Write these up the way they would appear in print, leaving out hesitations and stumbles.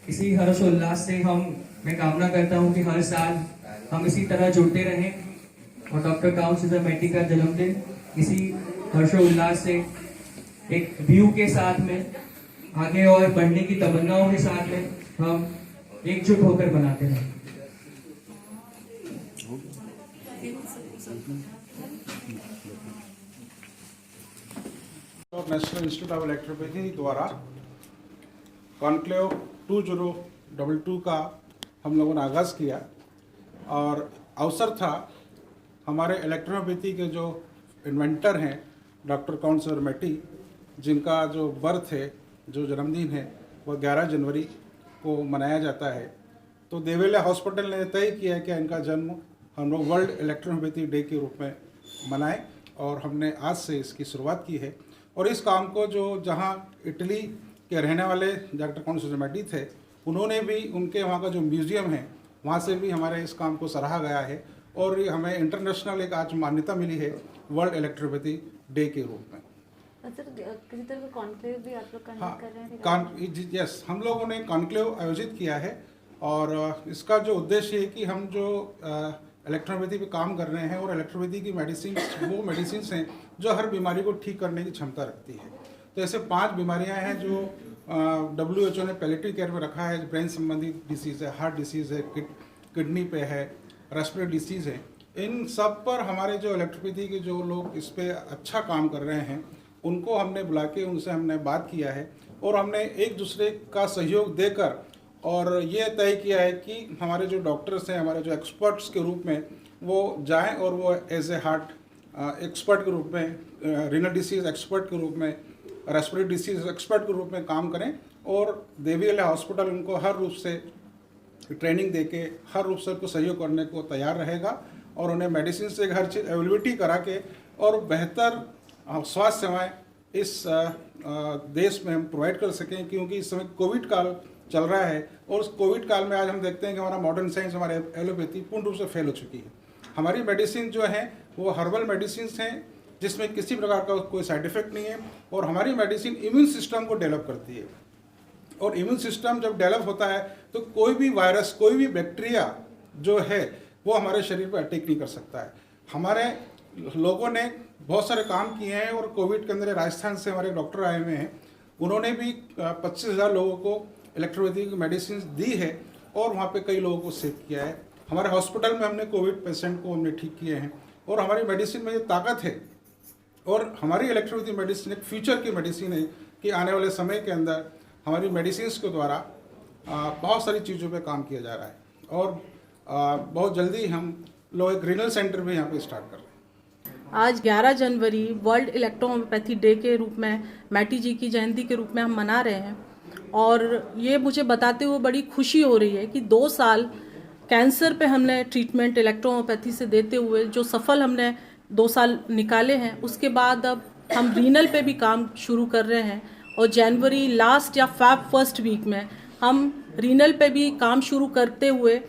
इसी हर्षोल्लास से मैं कामना करता हूं कि हर साल हम इसी तरह जुड़ते रहें और डॉक्टर काउंसिलर मैटी का जन्मदिन इसी हर्षोल्लास से एक व्यू के साथ में आगे और बढ़ने की तमन्नाओं के साथ में हम एकजुट होकर बनाते रहें। नेशनल इंस्टीट्यूट ऑफ इलेक्ट्रोपैथी द्वारा कॉन्क्लेव 2022 का हम लोगों ने आगाज़ किया और अवसर था हमारे इलेक्ट्रोपैथी के जो इन्वेंटर हैं डॉक्टर काउंसिलर मैटी, जिनका जो बर्थ है, जो जन्मदिन है, वह 11 जनवरी को मनाया जाता है। तो देवेला हॉस्पिटल ने तय किया कि इनका जन्म हम लोग वर्ल्ड इलेक्ट्रोपैथी डे के रूप में मनाएं और हमने आज से इसकी शुरुआत की है। और इस काम को जो जहां इटली के रहने वाले डॉक्टर काउंसिलर मैटी थे, उन्होंने भी उनके वहाँ का जो म्यूज़ियम है वहाँ से भी हमारे इस काम को सराहा गया है और ये हमें इंटरनेशनल एक आज मान्यता मिली है वर्ल्ड इलेक्ट्रोपैथी डे के रूप में। सर, किसी तरह का कॉन्क्लेव भी आप लोग कंडक्ट कर रहे हैं? यस, हम लोगों ने कॉन्क्लेव आयोजित किया है और इसका जो उद्देश्य है कि हम जो इलेक्ट्रोपैथी पे काम कर रहे हैं और इलेक्ट्रोपैथी की मेडिसिन वो मेडिसिन हैं जो हर बीमारी को ठीक करने की क्षमता रखती है। तो ऐसे 5 बीमारियां हैं जो WHO ने पैलेटिव केयर में रखा है। ब्रेन संबंधी डिसीज़ है, हार्ट डिसीज़ है, किडनी पे है, रेस्पिरेटरी डिसीज़ है। इन सब पर हमारे जो इलेक्ट्रोपैथी के जो लोग इस पर अच्छा काम कर रहे हैं उनको हमने बुला के उनसे हमने बात किया है और हमने एक दूसरे का सहयोग देकर और ये तय किया है कि हमारे जो डॉक्टर्स हैं, हमारे जो एक्सपर्ट्स के रूप में वो जाएं और वो एज ए हार्ट एक्सपर्ट के रूप में, रीनल डिसीज़ एक्सपर्ट के रूप में, रेस्पिरेटरी डिसीज़ एक्सपर्ट के रूप में काम करें और देवीला हॉस्पिटल उनको हर रूप से ट्रेनिंग देके हर रूप से उनको सहयोग करने को तैयार रहेगा और उन्हें मेडिसिन से हर चीज़ अवेलेबिलिटी करा के और बेहतर स्वास्थ्य सेवाएं इस देश में हम प्रोवाइड कर सकें, क्योंकि इस समय कोविड काल चल रहा है और उस कोविड काल में आज हम देखते हैं कि हमारा मॉडर्न साइंस, हमारे एलोपैथी पूर्ण रूप से फेल हो चुकी है। हमारी मेडिसिन जो है वो हर्बल मेडिसिन हैं जिसमें किसी प्रकार का कोई साइड इफेक्ट नहीं है और हमारी मेडिसिन इम्यून सिस्टम को डेवलप करती है और इम्यून सिस्टम जब डेवलप होता है तो कोई भी वायरस, कोई भी बैक्टीरिया जो है वो हमारे शरीर पर अटैक नहीं कर सकता है। हमारे लोगों ने बहुत सारे काम किए हैं और कोविड के अंदर राजस्थान से हमारे डॉक्टर आए हुए हैं, उन्होंने भी 25,000 लोगों को इलेक्ट्रोपैथी की मेडिसिन दी है और वहाँ पे कई लोगों को सेव किया है। हमारे हॉस्पिटल में हमने कोविड पेशेंट को हमने ठीक किए हैं और हमारी मेडिसिन में ये ताकत है और हमारी इलेक्ट्रोपैथी मेडिसिन एक फ्यूचर की मेडिसिन है कि आने वाले समय के अंदर हमारी मेडिसिन के द्वारा बहुत सारी चीज़ों पे काम किया जा रहा है और बहुत जल्दी हम लोग एक रीनल सेंटर भी यहाँ पे स्टार्ट कर रहे हैं। आज 11 जनवरी वर्ल्ड इलेक्ट्रोपैथी डे के रूप में मैटी जी की जयंती के रूप में हम मना रहे हैं और ये मुझे बताते हुए बड़ी खुशी हो रही है कि 2 साल कैंसर पे हमने ट्रीटमेंट इलेक्ट्रोपैथी से देते हुए जो सफल हमने 2 साल निकाले हैं, उसके बाद अब हम रीनल पे भी काम शुरू कर रहे हैं और जनवरी लास्ट या फर्स्ट वीक में हम रीनल पे भी काम शुरू करते हुए,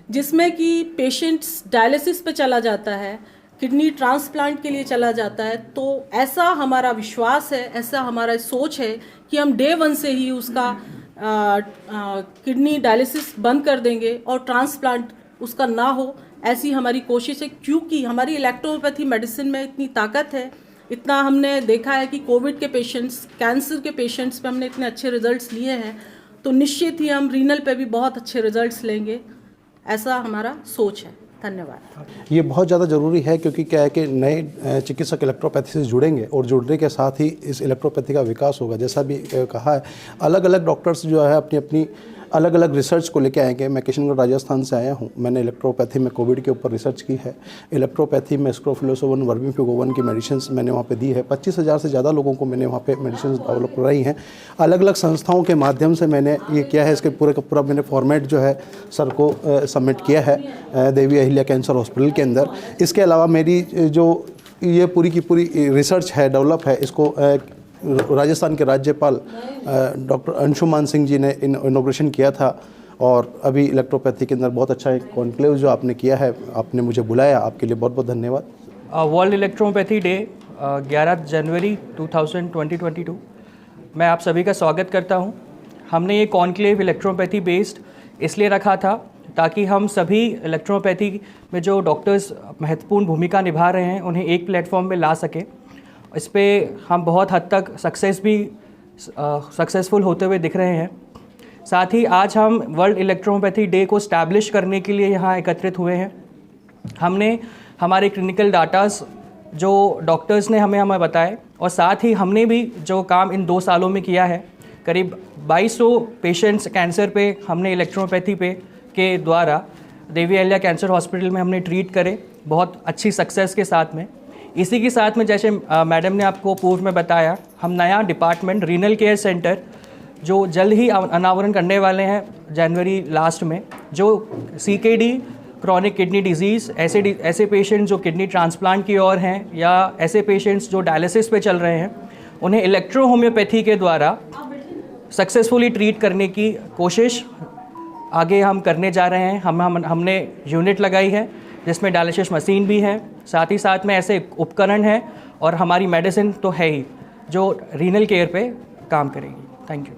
जिसमें कि पेशेंट्स डायलिसिस पे चला जाता है, किडनी ट्रांसप्लांट के लिए चला जाता है। तो ऐसा हमारा विश्वास है, ऐसा हमारा सोच है कि हम डे 1 से ही उसका किडनी डायलिसिस बंद कर देंगे और ट्रांसप्लांट उसका ना हो, ऐसी हमारी कोशिश है। क्योंकि हमारी इलेक्ट्रोपैथी मेडिसिन में इतनी ताकत है, इतना हमने देखा है कि कोविड के पेशेंट्स, कैंसर के पेशेंट्स पे हमने इतने अच्छे रिजल्ट्स लिए हैं, तो निश्चित ही हम रीनल पे भी बहुत अच्छे रिजल्ट्स लेंगे, ऐसा हमारा सोच है। धन्यवाद। ये बहुत ज़्यादा ज़रूरी है क्योंकि क्या है कि नए चिकित्सक इलेक्ट्रोपैथी से जुड़ेंगे और जुड़ने के साथ ही इस इलेक्ट्रोपैथी का विकास होगा। जैसा भी कहा है, अलग अलग डॉक्टर्स जो है अपनी अपनी अलग अलग रिसर्च को लेके आएंगे। मैं किशनगढ़ राजस्थान से आया हूँ, मैंने इलेक्ट्रोपैथी में कोविड के ऊपर रिसर्च की है। इलेक्ट्रोपैथी में स्क्रोफिलोसोवन, वर्मीफिगोवन की मेडिसिन मैंने वहाँ पे दी है। 25,000 से ज़्यादा लोगों को मैंने वहाँ पे मेडिसिन डेवलप कराई हैं। अलग अलग संस्थाओं के माध्यम से मैंने ये किया है। इसके पूरे का पूरा मैंने फॉर्मेट जो है सर को सबमिट किया है देवी अहिल्या कैंसर हॉस्पिटल के अंदर। इसके अलावा मेरी जो ये पूरी की पूरी रिसर्च है, डेवलप है, इसको राजस्थान के राज्यपाल डॉक्टर अंशुमान सिंह जी ने इनॉग्रेशन किया था। और अभी इलेक्ट्रोपैथी के अंदर बहुत अच्छा एक कॉन्क्लेव जो आपने किया है, आपने मुझे बुलाया, आपके लिए बहुत बहुत धन्यवाद। वर्ल्ड इलेक्ट्रोपैथी डे 11 जनवरी 2022 मैं आप सभी का स्वागत करता हूं। हमने ये कॉन्क्लेव इलेक्ट्रोपैथी बेस्ड इसलिए रखा था ताकि हम सभी इलेक्ट्रोपैथी में जो डॉक्टर्स महत्वपूर्ण भूमिका निभा रहे हैं उन्हें एक प्लेटफॉर्म में ला सके। इस पे हम बहुत हद तक सक्सेसफुल होते हुए दिख रहे हैं। साथ ही आज हम वर्ल्ड इलेक्ट्रोपैथी डे को स्टैब्लिश करने के लिए यहाँ एकत्रित हुए हैं। हमने हमारे क्लिनिकल डाटास जो डॉक्टर्स ने हमें बताए और साथ ही हमने भी जो काम इन 2 सालों में किया है, करीब 2200 पेशेंट्स कैंसर पे हमने इलेक्ट्रोपैथी पे के द्वारा देवी अहिल्या कैंसर हॉस्पिटल में हमने ट्रीट करे, बहुत अच्छी सक्सेस के साथ में। इसी के साथ में जैसे मैडम ने आपको पूर्व में बताया, हम नया डिपार्टमेंट रीनल केयर सेंटर जो जल्द ही अनावरण करने वाले हैं जनवरी लास्ट में, जो CKD क्रॉनिक किडनी डिजीज़ ऐसे पेशेंट जो किडनी ट्रांसप्लांट की ओर हैं या ऐसे पेशेंट्स जो डायलिसिस पे चल रहे हैं, उन्हें इलेक्ट्रो होम्योपैथी के द्वारा सक्सेसफुली ट्रीट करने की कोशिश आगे हम करने जा रहे हैं। हमने यूनिट लगाई है जिसमें डायलिसिस मशीन भी है, साथ ही साथ में ऐसे उपकरण हैं और हमारी मेडिसिन तो है ही जो रीनल केयर पे काम करेगी। Thank you.